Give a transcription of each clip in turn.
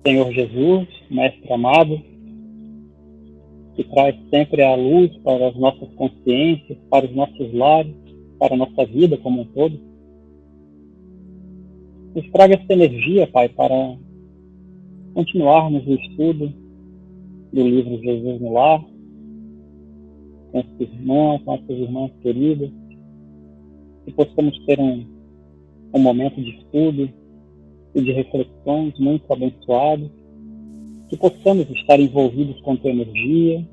Senhor Jesus, Mestre amado, que traz sempre a luz para as nossas consciências, para os nossos lares, para a nossa vida como um todo. Nos traga essa energia, Pai, para continuarmos o estudo do livro Jesus no Lar, com esses irmãos, com essas irmãs queridas, que possamos ter um momento de estudo e de reflexões muito abençoados, que possamos estar envolvidos com a tua energia,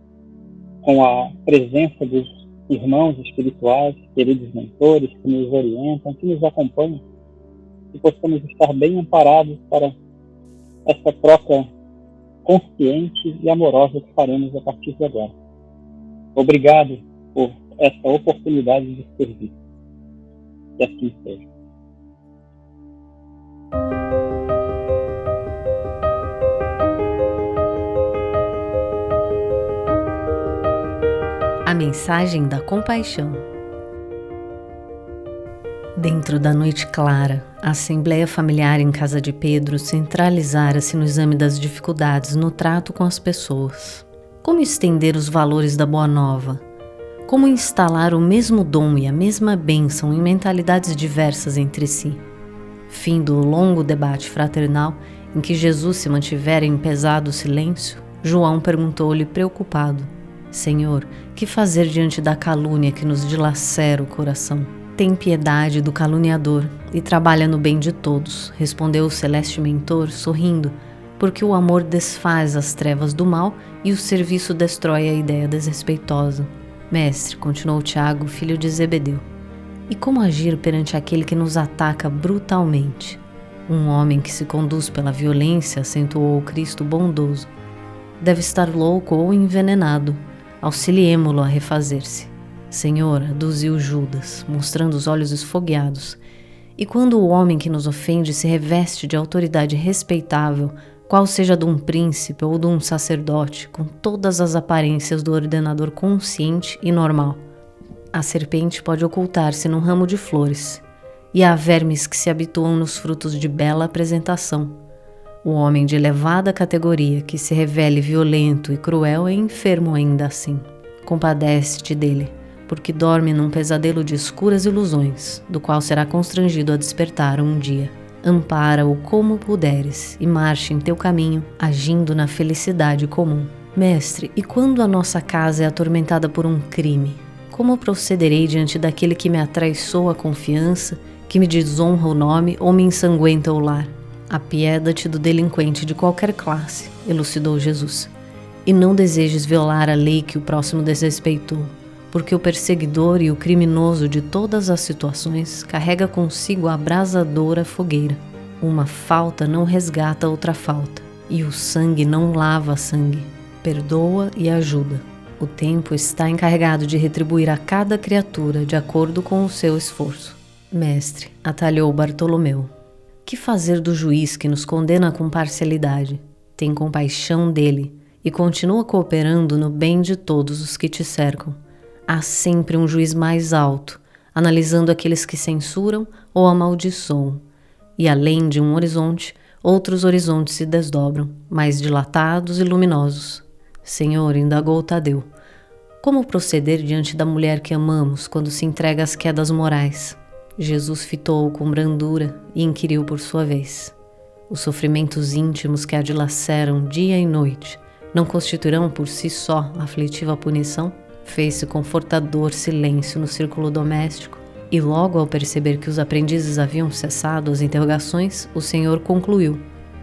com a presença dos irmãos espirituais, queridos mentores, que nos orientam, que nos acompanham, que possamos estar bem amparados para essa troca consciente e amorosa que faremos a partir de agora. Obrigado por essa oportunidade de servir. Que assim seja. A mensagem da compaixão. Dentro da noite clara, a Assembleia Familiar em casa de Pedro centralizara-se no exame das dificuldades no trato com as pessoas. Como estender os valores da Boa Nova? Como instalar o mesmo dom e a mesma bênção em mentalidades diversas entre si? Fim do longo debate fraternal em que Jesus se mantivera em pesado silêncio, João perguntou-lhe preocupado: Senhor, que fazer diante da calúnia que nos dilacera o coração? Tem piedade do caluniador e trabalha no bem de todos, respondeu o celeste mentor, sorrindo, porque o amor desfaz as trevas do mal e o serviço destrói a ideia desrespeitosa. Mestre, continuou Tiago, filho de Zebedeu, e como agir perante aquele que nos ataca brutalmente? Um homem que se conduz pela violência, acentuou o Cristo bondoso, deve estar louco ou envenenado. Auxiliemo-lo a refazer-se. Senhor, aduziu Judas, mostrando os olhos esfogueados. E quando o homem que nos ofende se reveste de autoridade respeitável, qual seja de um príncipe ou de um sacerdote, com todas as aparências do ordenador consciente e normal, a serpente pode ocultar-se num ramo de flores, e há vermes que se habituam nos frutos de bela apresentação. O homem de elevada categoria que se revele violento e cruel é enfermo ainda assim. Compadece-te dele, porque dorme num pesadelo de escuras ilusões, do qual será constrangido a despertar um dia. Ampara-o como puderes e marche em teu caminho, agindo na felicidade comum. Mestre, e quando a nossa casa é atormentada por um crime, como procederei diante daquele que me atraiçoa a confiança, que me desonra o nome ou me ensanguenta o lar? Apieda-te do delinquente de qualquer classe, elucidou Jesus, e não desejes violar a lei que o próximo desrespeitou, porque o perseguidor e o criminoso de todas as situações carrega consigo a abrasadora fogueira. Uma falta não resgata outra falta, e o sangue não lava sangue. Perdoa e ajuda. O tempo está encarregado de retribuir a cada criatura de acordo com o seu esforço. Mestre, atalhou Bartolomeu, que fazer do juiz que nos condena com parcialidade? Tem compaixão dele e continua cooperando no bem de todos os que te cercam. Há sempre um juiz mais alto, analisando aqueles que censuram ou amaldiçoam. E além de um horizonte, outros horizontes se desdobram, mais dilatados e luminosos. Senhor, indagou Tadeu, como proceder diante da mulher que amamos quando se entrega às quedas morais? Jesus fitou-o com brandura e inquiriu por sua vez: os sofrimentos íntimos que a dilaceram dia e noite não constituirão por si só aflitiva punição? Fez-se confortador silêncio no círculo doméstico e logo ao perceber que os aprendizes haviam cessado as interrogações, o Senhor concluiu: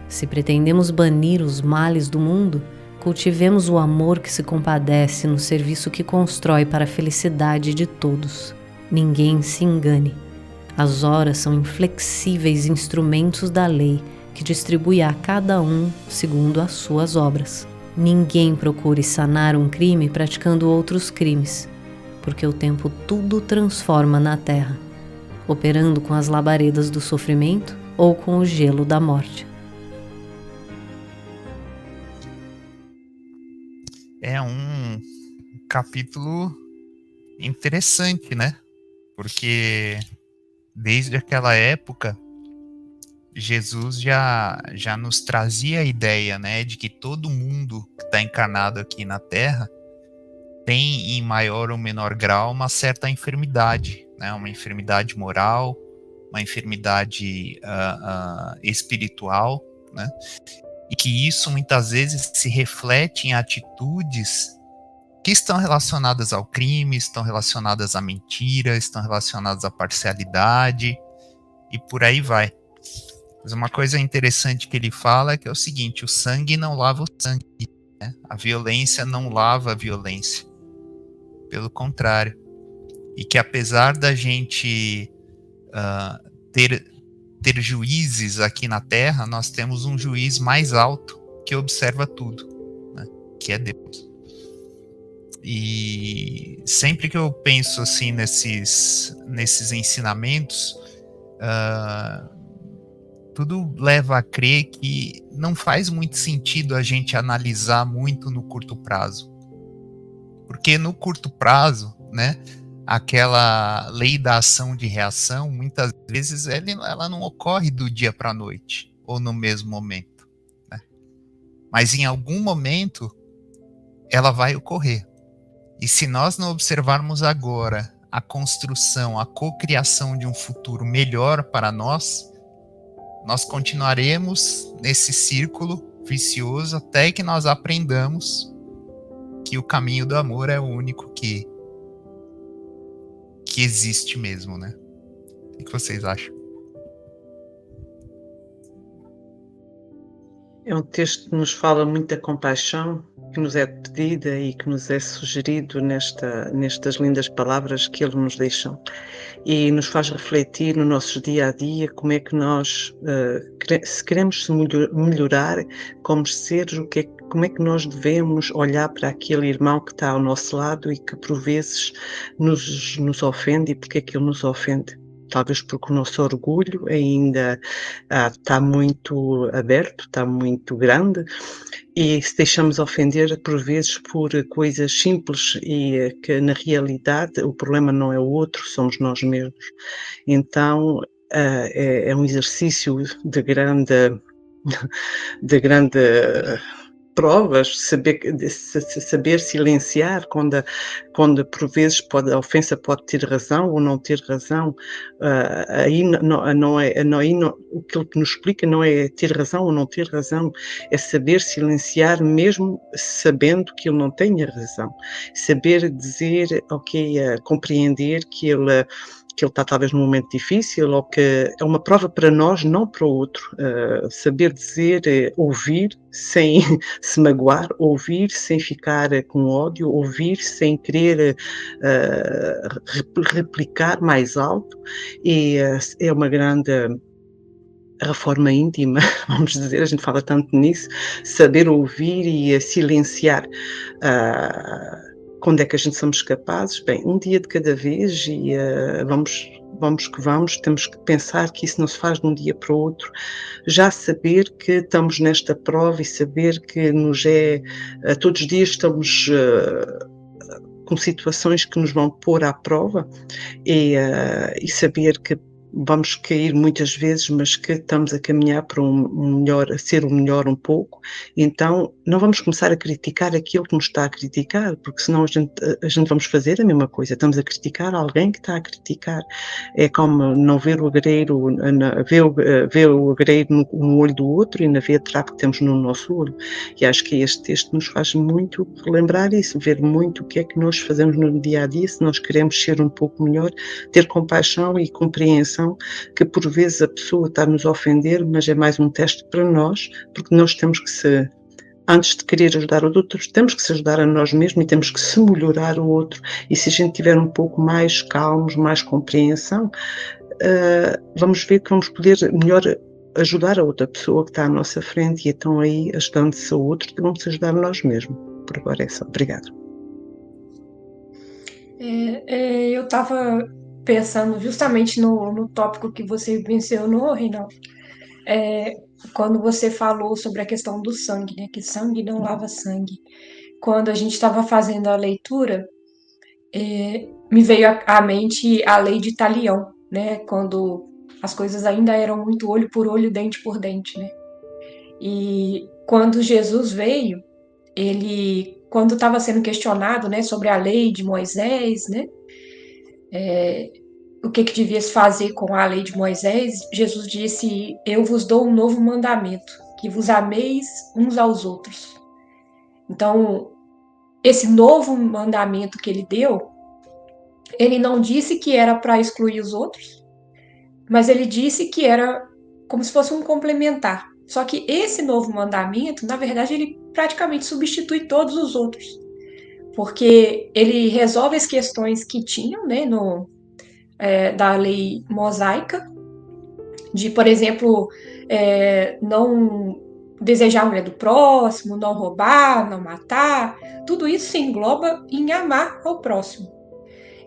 se pretendemos banir os males do mundo, cultivemos o amor que se compadece no serviço que constrói para a felicidade de todos. Ninguém se engane. As horas são inflexíveis instrumentos da lei que distribui a cada um segundo as suas obras. Ninguém procure sanar um crime praticando outros crimes, porque o tempo tudo transforma na terra, operando com as labaredas do sofrimento ou com o gelo da morte. É um capítulo interessante, né? Porque desde aquela época Jesus já nos trazia a ideia, né, de que todo mundo que está encarnado aqui na Terra tem, em maior ou menor grau, uma certa enfermidade, né, uma enfermidade moral, uma enfermidade espiritual, né, e que isso muitas vezes se reflete em atitudes que estão relacionadas ao crime, estão relacionadas à mentira, estão relacionadas à parcialidade, e por aí vai. Mas uma coisa interessante que ele fala é que é o seguinte: o sangue não lava o sangue, né? A violência não lava a violência. Pelo contrário. E que apesar da gente ter juízes aqui na Terra, nós temos um juiz mais alto que observa tudo, né? Que é Deus. E sempre que eu penso assim nesses ensinamentos, tudo leva a crer que não faz muito sentido a gente analisar muito no curto prazo. Porque no curto prazo, né, aquela lei da ação de reação, muitas vezes ela não ocorre do dia para a noite, ou no mesmo momento, né? Mas em algum momento, ela vai ocorrer. E se nós não observarmos agora a construção, a cocriação de um futuro melhor para nós continuaremos nesse círculo vicioso até que nós aprendamos que o caminho do amor é o único que existe mesmo, né? O que vocês acham? É um texto que nos fala muito da compaixão, que nos é pedida e que nos é sugerido nestas lindas palavras que ele nos deixa. E nos faz refletir no nosso dia a dia como é que nós, se queremos melhorar como seres, como é que nós devemos olhar para aquele irmão que está ao nosso lado e que por vezes nos ofende, e porque é que ele nos ofende? Talvez porque o nosso orgulho ainda está muito aberto, está muito grande, e se deixamos ofender por vezes por coisas simples e que na realidade o problema não é o outro, somos nós mesmos. Então é um exercício de grande provas, saber silenciar quando por vezes a ofensa pode ter razão ou não ter razão. Aí o que ele nos explica não é ter razão ou não ter razão, é saber silenciar mesmo sabendo que ele não tenha razão. Saber dizer, compreender que ele está talvez num momento difícil, ou que é uma prova para nós, não para o outro. Saber dizer, ouvir sem se magoar, ouvir sem ficar com ódio, ouvir sem querer replicar mais alto, e é uma grande reforma íntima, vamos dizer, a gente fala tanto nisso, saber ouvir e silenciar. Quando é que a gente somos capazes? Bem, um dia de cada vez, e vamos que vamos, temos que pensar que isso não se faz de um dia para o outro. Já saber que estamos nesta prova e saber que todos os dias estamos com situações que nos vão pôr à prova, e saber que vamos cair muitas vezes, mas que estamos a caminhar para a ser o melhor um pouco. Então não vamos começar a criticar aquilo que nos está a criticar, porque senão a gente vamos fazer a mesma coisa, estamos a criticar alguém que está a criticar. É como não ver o agreiro, ver o agreiro no olho do outro e na veia de trapo que temos no nosso olho. E acho que este texto nos faz muito relembrar isso, ver muito o que é que nós fazemos no dia a dia, se nós queremos ser um pouco melhor, ter compaixão e compreensão que por vezes a pessoa está a nos ofender, mas é mais um teste para nós, porque nós temos que antes de querer ajudar os outros, temos que se ajudar a nós mesmos e temos que se melhorar o outro. E se a gente tiver um pouco mais calmos, mais compreensão, vamos ver que vamos poder melhor ajudar a outra pessoa que está à nossa frente, e então aí, ajudando-se ao outro, vamos se ajudar a nós mesmos. Por agora é só. Obrigada. Eu estava pensando justamente no tópico que você mencionou, Reinaldo, quando você falou sobre a questão do sangue, né, que sangue não lava sangue. Quando a gente estava fazendo a leitura, me veio à mente a lei de Talião, né, quando As coisas ainda eram muito olho por olho, dente por dente, né? E quando Jesus veio, ele, quando estava sendo questionado, né, sobre a lei de Moisés, né, o que devia se fazer com a lei de Moisés, Jesus disse: eu vos dou um novo mandamento, que vos ameis uns aos outros. Então, esse novo mandamento que ele deu, ele não disse que era para excluir os outros, mas ele disse que era como se fosse um complementar. Só que esse novo mandamento, na verdade, ele praticamente substitui todos os outros, porque ele resolve as questões que tinham, né, da lei mosaica, de, por exemplo, não desejar a mulher do próximo, não roubar, não matar. Tudo isso se engloba em amar ao próximo.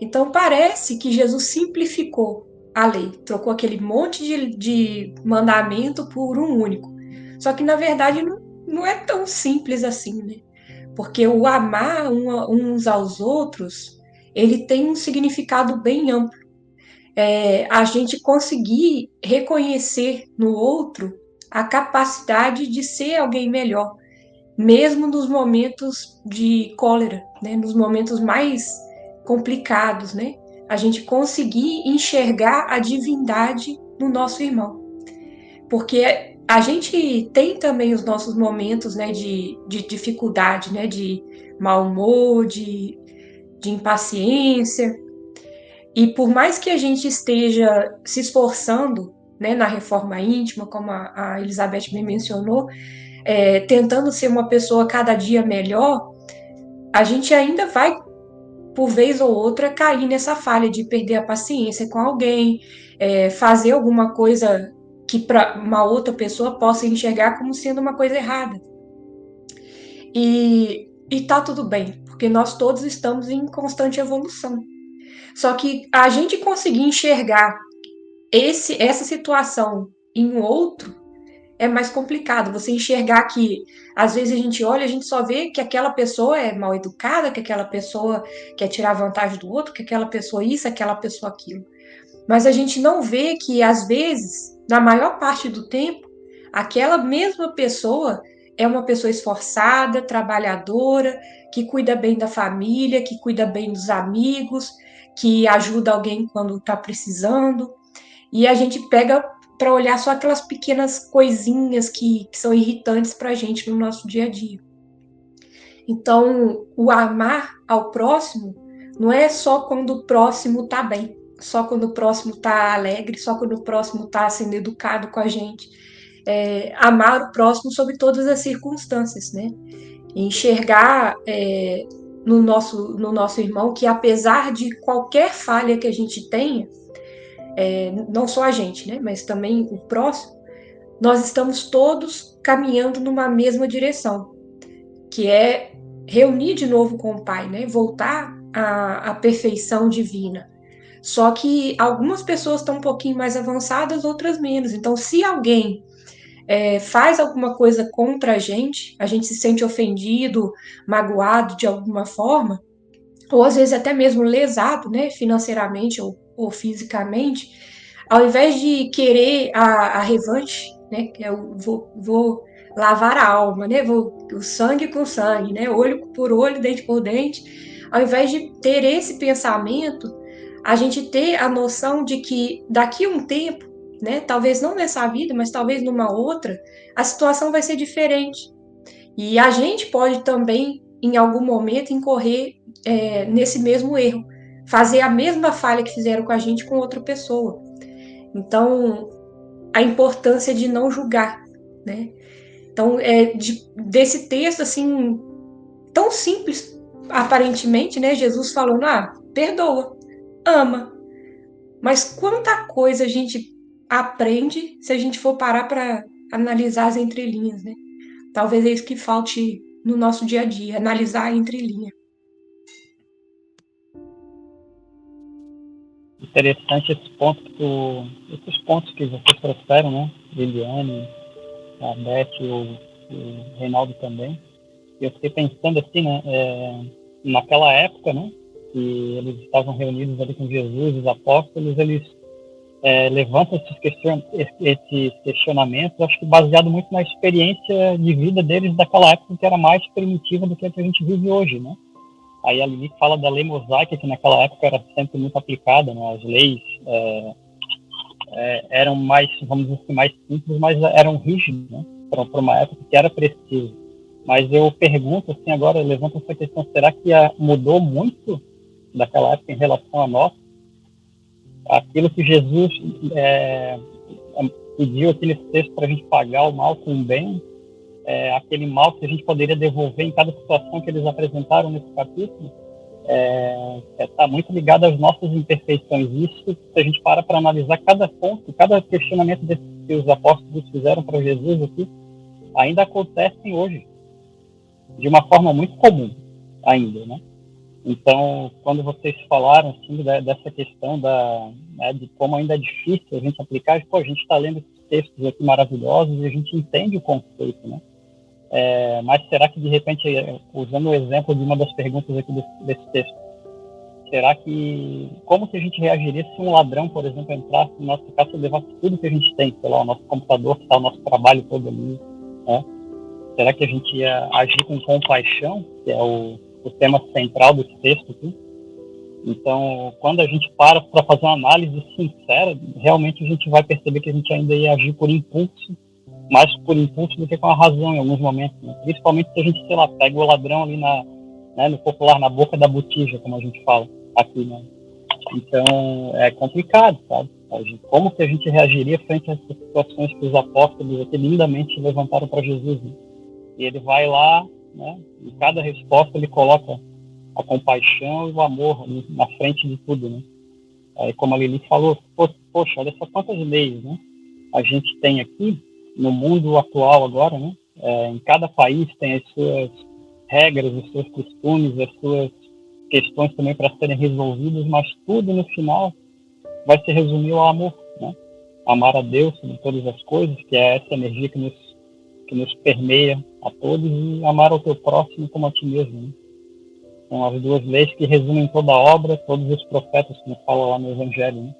Então parece que Jesus simplificou a lei, trocou aquele monte de mandamento por um único. Só que na verdade não é tão simples assim, né? Porque o amar uns aos outros, ele tem um significado bem amplo. A gente conseguir reconhecer no outro a capacidade de ser alguém melhor, mesmo nos momentos de cólera, né? Nos momentos mais complicados, né? A gente conseguir enxergar a divindade no nosso irmão. Porque a gente tem também os nossos momentos, né, de dificuldade, né, de mau humor, de impaciência. E por mais que a gente esteja se esforçando, né, na reforma íntima, como a Elizabeth me mencionou, tentando ser uma pessoa cada dia melhor, a gente ainda vai, por vez ou outra, cair nessa falha de perder a paciência com alguém, fazer alguma coisa que para uma outra pessoa possa enxergar como sendo uma coisa errada. E tá tudo bem, porque nós todos estamos em constante evolução. Só que a gente conseguir enxergar essa situação em um outro é mais complicado. Você enxergar que, às vezes, a gente olha, a gente só vê que aquela pessoa é mal educada, que aquela pessoa quer tirar vantagem do outro, que aquela pessoa isso, aquela pessoa aquilo. Mas a gente não vê que, às vezes, na maior parte do tempo, aquela mesma pessoa é uma pessoa esforçada, trabalhadora, que cuida bem da família, que cuida bem dos amigos, que ajuda alguém quando está precisando. E a gente pega para olhar só aquelas pequenas coisinhas que são irritantes para a gente no nosso dia a dia. Então, o amar ao próximo não é só quando o próximo está bem, só quando o próximo está alegre, só quando o próximo está sendo educado com a gente. Amar o próximo sob todas as circunstâncias, né? Enxergar no nosso irmão que, apesar de qualquer falha que a gente tenha, não só a gente, né, mas também o próximo, nós estamos todos caminhando numa mesma direção, que é reunir de novo com o Pai, né, voltar à perfeição divina. Só que algumas pessoas estão um pouquinho mais avançadas, outras menos. Então, se alguém faz alguma coisa contra a gente se sente ofendido, magoado de alguma forma, ou às vezes até mesmo lesado, né, financeiramente ou fisicamente, ao invés de querer a revanche, né, que eu vou lavar a alma, né, o sangue com sangue, né, olho por olho, dente por dente, ao invés de ter esse pensamento, a gente ter a noção de que daqui a um tempo, né, talvez não nessa vida, mas talvez numa outra, a situação vai ser diferente. E a gente pode também, em algum momento, incorrer nesse mesmo erro, fazer a mesma falha que fizeram com a gente com outra pessoa. Então, a importância de não julgar, né? Então, desse texto, assim, tão simples, aparentemente, né? Jesus falando, perdoa, ama. Mas quanta coisa a gente aprende se a gente for parar para analisar as entrelinhas, né? Talvez é isso que falte no nosso dia a dia, analisar a entrelinha. Interessante esses pontos que vocês trouxeram, né? Liliane, a Beth e o Reinaldo também. Eu fiquei pensando assim, né? Naquela época, né? Que eles estavam reunidos ali com Jesus, os apóstolos, eles levanta esses questionamentos, acho que baseado muito na experiência de vida deles daquela época, que era mais primitiva do que a gente vive hoje, né? Aí a Lili fala da lei mosaica, que naquela época era sempre muito aplicada, né? As leis eram mais, vamos dizer assim, mais simples, mas eram rígidas, né? Para uma época que era preciso. Mas eu pergunto, assim, agora, levanto essa questão, será que mudou muito daquela época em relação a nós? Aquilo que Jesus pediu aqui nesse texto para a gente pagar o mal com o bem, aquele mal que a gente poderia devolver em cada situação que eles apresentaram nesse capítulo, está muito ligado às nossas imperfeições. Isso, se a gente para analisar cada ponto, cada questionamento que os apóstolos fizeram para Jesus aqui, ainda acontecem hoje, de uma forma muito comum ainda, né? Então, quando vocês falaram assim, dessa questão de como ainda é difícil a gente aplicar, a gente está lendo esses textos aqui maravilhosos e a gente entende o conceito, né? Mas será que, de repente, usando o exemplo de uma das perguntas aqui desse texto, será que, como que a gente reagiria se um ladrão, por exemplo, entrasse no nosso casa e levasse tudo que a gente tem, sei lá, o nosso computador, que está o nosso trabalho todo ali, né? Será que a gente ia agir com compaixão, que é o tema central desse texto aqui? Então, quando a gente para fazer uma análise sincera, realmente a gente vai perceber que a gente ainda ia agir por impulso, mais por impulso do que com a razão em alguns momentos, né? Principalmente se a gente, sei lá, pega o ladrão ali no popular, na boca da botija, como a gente fala aqui, né? Então, é complicado, sabe? Como que a gente reagiria frente a essas situações que os apóstolos aqui lindamente levantaram para Jesus, né? E ele vai lá, né? Em cada resposta ele coloca a compaixão e o amor na frente de tudo, né? Como a Lili falou, poxa, olha só quantas leis, né? A gente tem aqui no mundo atual agora, né? Em cada país tem as suas regras, os seus costumes, as suas questões também para serem resolvidas, mas tudo no final vai se resumir ao amor, né? Amar a Deus sobre todas as coisas, que é essa energia que nos permeia a todos, e amar ao teu próximo como a ti mesmo, né? São as duas leis que resumem toda a obra, todos os profetas, como fala lá no Evangelho, né?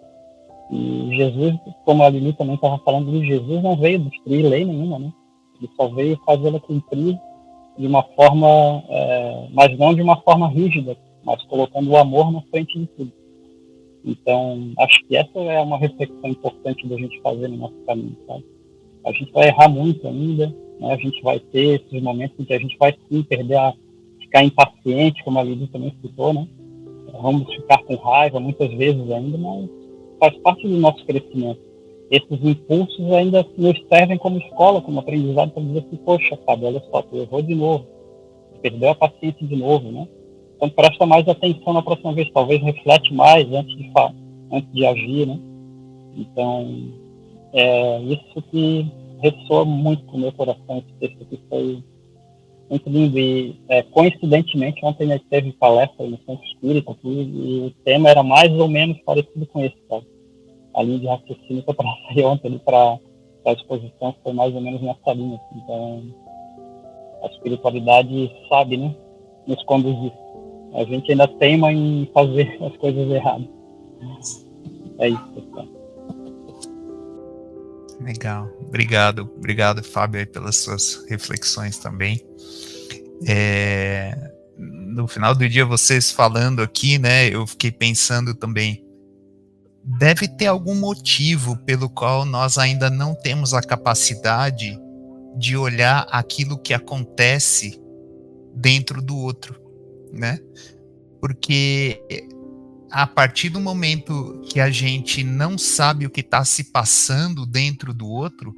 E Jesus, como a Lili também estava falando, Jesus não veio destruir lei nenhuma, né? Ele só veio fazê-la cumprir de uma forma, mas não de uma forma rígida, mas colocando o amor na frente de tudo. Então, acho que essa é uma reflexão importante da gente fazer no nosso caminho, sabe? A gente vai errar muito ainda, né? A gente vai ter esses momentos em que a gente vai sim ficar impaciente, como a Lili também citou, né? Vamos ficar com raiva muitas vezes ainda, mas faz parte do nosso crescimento. Esses impulsos ainda nos servem como escola, como aprendizado, para dizer assim, poxa, Fábio, olha só, tu errou de novo, perdeu a paciência de novo, né? Então presta mais atenção na próxima vez, talvez reflete mais antes de agir, né? Então, isso que ressoa muito com o meu coração, esse texto aqui foi muito lindo. E, coincidentemente, ontem teve palestra no Centro Espírita aqui, e o tema era mais ou menos parecido com esse, sabe? A linha de raciocínio que eu tracei ontem para a exposição foi mais ou menos nessa linha. Então, a espiritualidade sabe, né, nos conduzir. A gente ainda teima em fazer as coisas erradas. É isso, pessoal. Legal. Obrigado, Fábio, pelas suas reflexões também. No final do dia, vocês falando aqui, né, eu fiquei pensando também, deve ter algum motivo pelo qual nós ainda não temos a capacidade de olhar aquilo que acontece dentro do outro, né? Porque a partir do momento que a gente não sabe o que está se passando dentro do outro,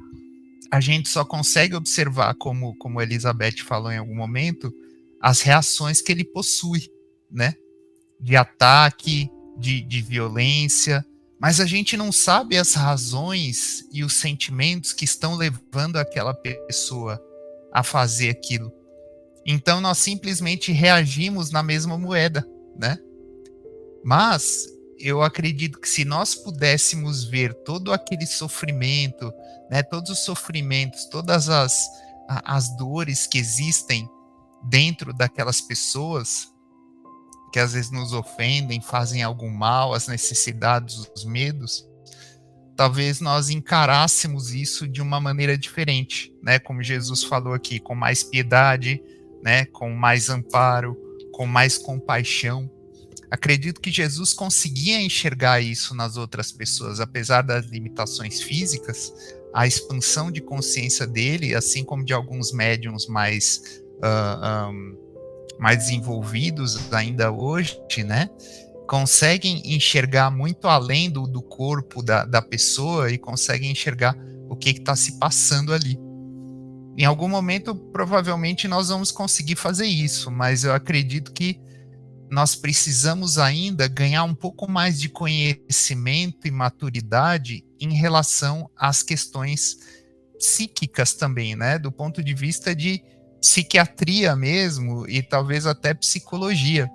a gente só consegue observar, como a Elizabeth falou em algum momento, as reações que ele possui, né? De ataque, de violência, mas a gente não sabe as razões e os sentimentos que estão levando aquela pessoa a fazer aquilo. Então nós simplesmente reagimos na mesma moeda, né? Mas eu acredito que se nós pudéssemos ver todo aquele sofrimento, né, todos os sofrimentos, todas as dores que existem dentro daquelas pessoas, que às vezes nos ofendem, fazem algum mal, as necessidades, os medos, talvez nós encarássemos isso de uma maneira diferente, né? Como Jesus falou aqui, com mais piedade, né? Com mais amparo, com mais compaixão. Acredito que Jesus conseguia enxergar isso nas outras pessoas, apesar das limitações físicas, a expansão de consciência dele, assim como de alguns médiums mais desenvolvidos ainda hoje, né? Conseguem enxergar muito além do corpo da pessoa e conseguem enxergar o que está se passando ali. Em algum momento, provavelmente, nós vamos conseguir fazer isso, mas eu acredito que nós precisamos ainda ganhar um pouco mais de conhecimento e maturidade em relação às questões psíquicas também, né? Do ponto de vista de psiquiatria mesmo e talvez até psicologia.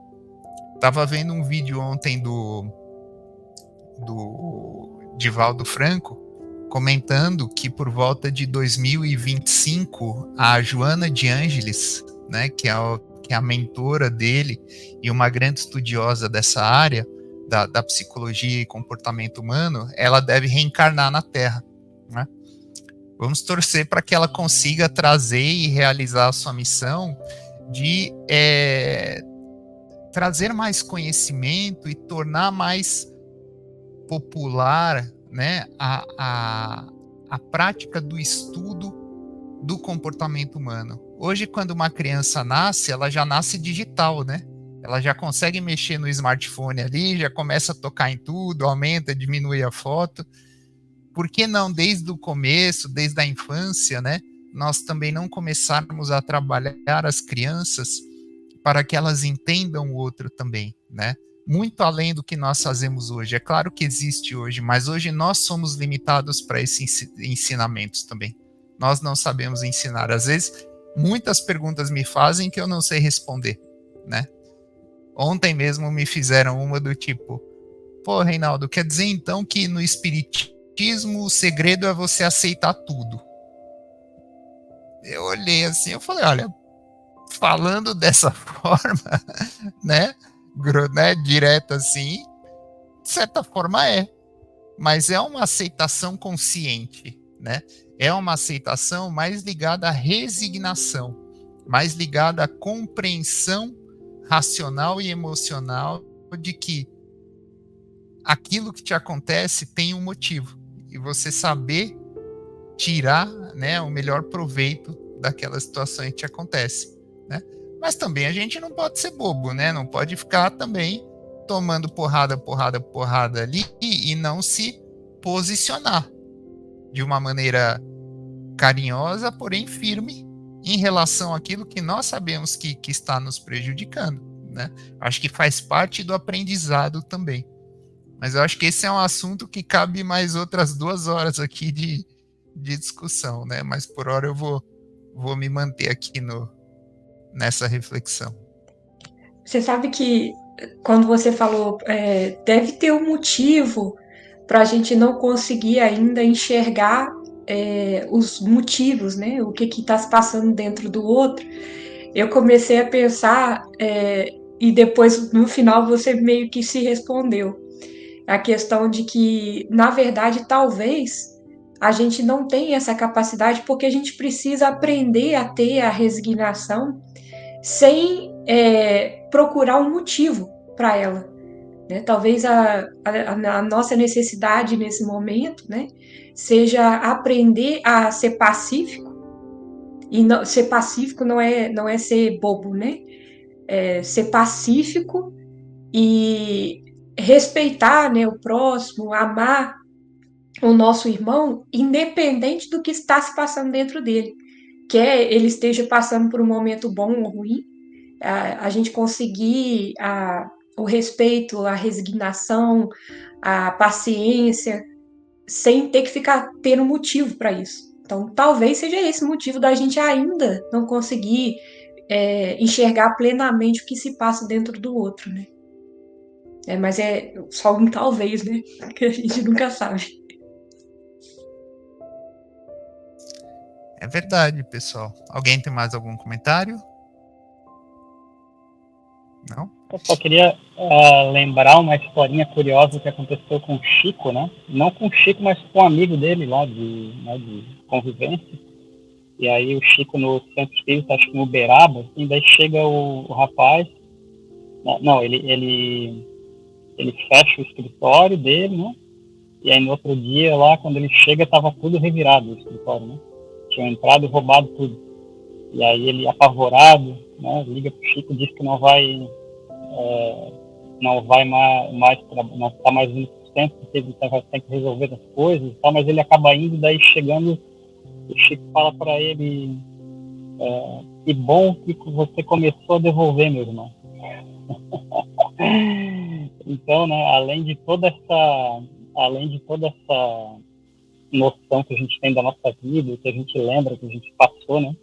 Estava vendo um vídeo ontem do Divaldo Franco comentando que por volta de 2025 a Joana de Ângeles, né, que é a mentora dele e uma grande estudiosa dessa área da psicologia e comportamento humano, ela deve reencarnar na Terra, né? Vamos torcer para que ela consiga trazer e realizar a sua missão de trazer mais conhecimento e tornar mais popular, né, a prática do estudo do comportamento humano. Hoje, quando uma criança nasce, ela já nasce digital, né? Ela já consegue mexer no smartphone ali, já começa a tocar em tudo, aumenta, diminui a foto. Por que não, desde o começo, desde a infância, né, nós também não começarmos a trabalhar as crianças para que elas entendam o outro também, né? Muito além do que nós fazemos hoje. É claro que existe hoje, mas hoje nós somos limitados para esses ensinamentos também. Nós não sabemos ensinar. Às vezes, muitas perguntas me fazem que eu não sei responder, né? Ontem mesmo me fizeram uma do tipo, pô, Reinaldo, quer dizer então que no espiritismo o segredo é você aceitar tudo? Eu olhei assim, eu falei, olha, falando dessa forma, né, direto assim, de certa forma mas é uma aceitação consciente, né? É uma aceitação mais ligada à resignação, mais ligada à compreensão racional e emocional de que aquilo que te acontece tem um motivo e você saber tirar, né, o melhor proveito daquela situação que te acontece, né? Mas também a gente não pode ser bobo, né? Não pode ficar também tomando porrada ali e não se posicionar de uma maneira carinhosa, porém firme em relação àquilo que nós sabemos que está nos prejudicando, né? Acho que faz parte do aprendizado também. Mas eu acho que esse é um assunto que cabe mais outras 2 horas aqui de discussão, né? Mas por hora eu vou me manter aqui nessa reflexão. Você sabe que quando você falou, deve ter um motivo para a gente não conseguir ainda enxergar os motivos, né? O que está se passando dentro do outro. Eu comecei a pensar, e depois no final você meio que se respondeu. A questão de que, na verdade, talvez a gente não tenha essa capacidade porque a gente precisa aprender a ter a resignação sem procurar um motivo para ela, né? Talvez a nossa necessidade nesse momento, né, seja aprender a ser pacífico, e não, ser pacífico não é ser bobo, né? Ser pacífico e respeitar, né, o próximo, amar o nosso irmão, independente do que está se passando dentro dele. Quer ele esteja passando por um momento bom ou ruim, a gente conseguir o respeito, a resignação, a paciência, sem ter que ficar tendo motivo para isso. Então, talvez seja esse o motivo da gente ainda não conseguir enxergar plenamente o que se passa dentro do outro, né? Mas é só um talvez, né? Que a gente nunca sabe. É verdade, pessoal. Alguém tem mais algum comentário? Não? Eu só queria lembrar uma historinha curiosa que aconteceu com o Chico, né? Não com o Chico, mas com um amigo dele lá de convivência. E aí o Chico no centro espírita, acho que no Uberaba, assim, daí chega o rapaz. Não, ele fecha o escritório dele, né? E aí no outro dia lá, quando ele chega, tava tudo revirado o escritório, né? Tinham entrado e roubado tudo. E aí ele, apavorado, né, liga pro Chico, diz que não vai mais não está mais indo pro centro, porque ele tem que resolver as coisas e tal, mas ele acaba indo, daí chegando, o Chico fala para ele, que bom que você começou a devolver, meu irmão. Então, né, além de toda essa noção que a gente tem da nossa vida, que a gente lembra, que a gente passou, né,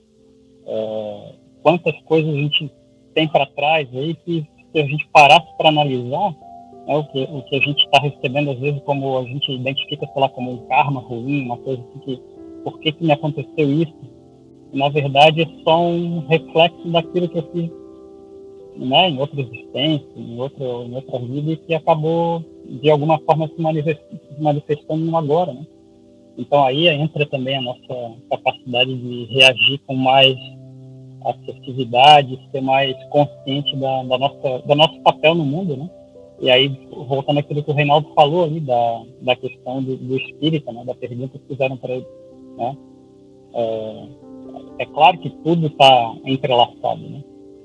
quantas coisas a gente tem para trás aí que, se a gente parasse para analisar, né, o que a gente está recebendo, às vezes, como a gente identifica, sei lá, como um karma ruim, uma coisa assim, que por que me aconteceu isso? E, na verdade, é só um reflexo daquilo que eu fiz, né, em outra existência, em outra vida, e que acabou, de alguma forma, se manifestando no agora, né? Então, aí entra também a nossa capacidade de reagir com mais assertividade, ser mais consciente do nosso papel no mundo, né? E aí, voltando àquilo que o Reinaldo falou ali, da questão do espírita, né? Da pergunta que fizeram para ele, né? É claro que tudo está entrelaçado, né?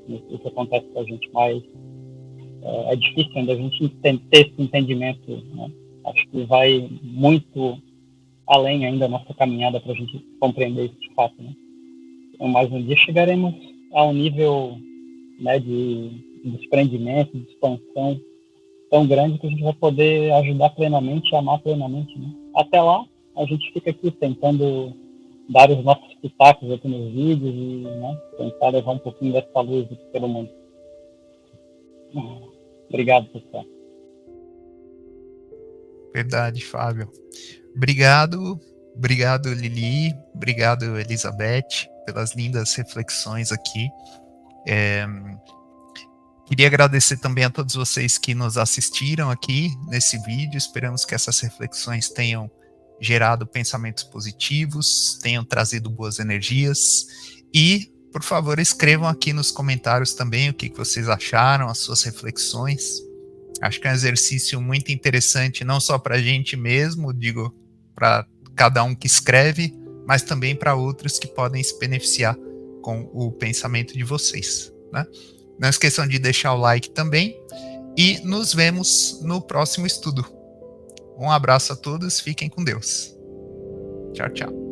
O que acontece com a gente, mas é difícil ainda a gente ter esse entendimento, né? Acho que vai muito além ainda da nossa caminhada para a gente compreender isso de fato, né? Então, mais um dia chegaremos a um nível, né, de desprendimento, de expansão tão grande que a gente vai poder ajudar plenamente e amar plenamente, né? Até lá, a gente fica aqui tentando dar os nossos pitacos aqui nos vídeos e, né, tentar levar um pouquinho dessa luz pelo mundo. Obrigado, pessoal. Verdade, Fábio. Obrigado, Lili, obrigado, Elizabeth, pelas lindas reflexões aqui. Queria agradecer também a todos vocês que nos assistiram aqui nesse vídeo. Esperamos que essas reflexões tenham gerado pensamentos positivos, tenham trazido boas energias. E, por favor, escrevam aqui nos comentários também o que vocês acharam, as suas reflexões. Acho que é um exercício muito interessante, não só para a gente mesmo, digo, para cada um que escreve, mas também para outros que podem se beneficiar com o pensamento de vocês, né? Não esqueçam de deixar o like também e nos vemos no próximo estudo. Um abraço a todos, fiquem com Deus. Tchau, tchau.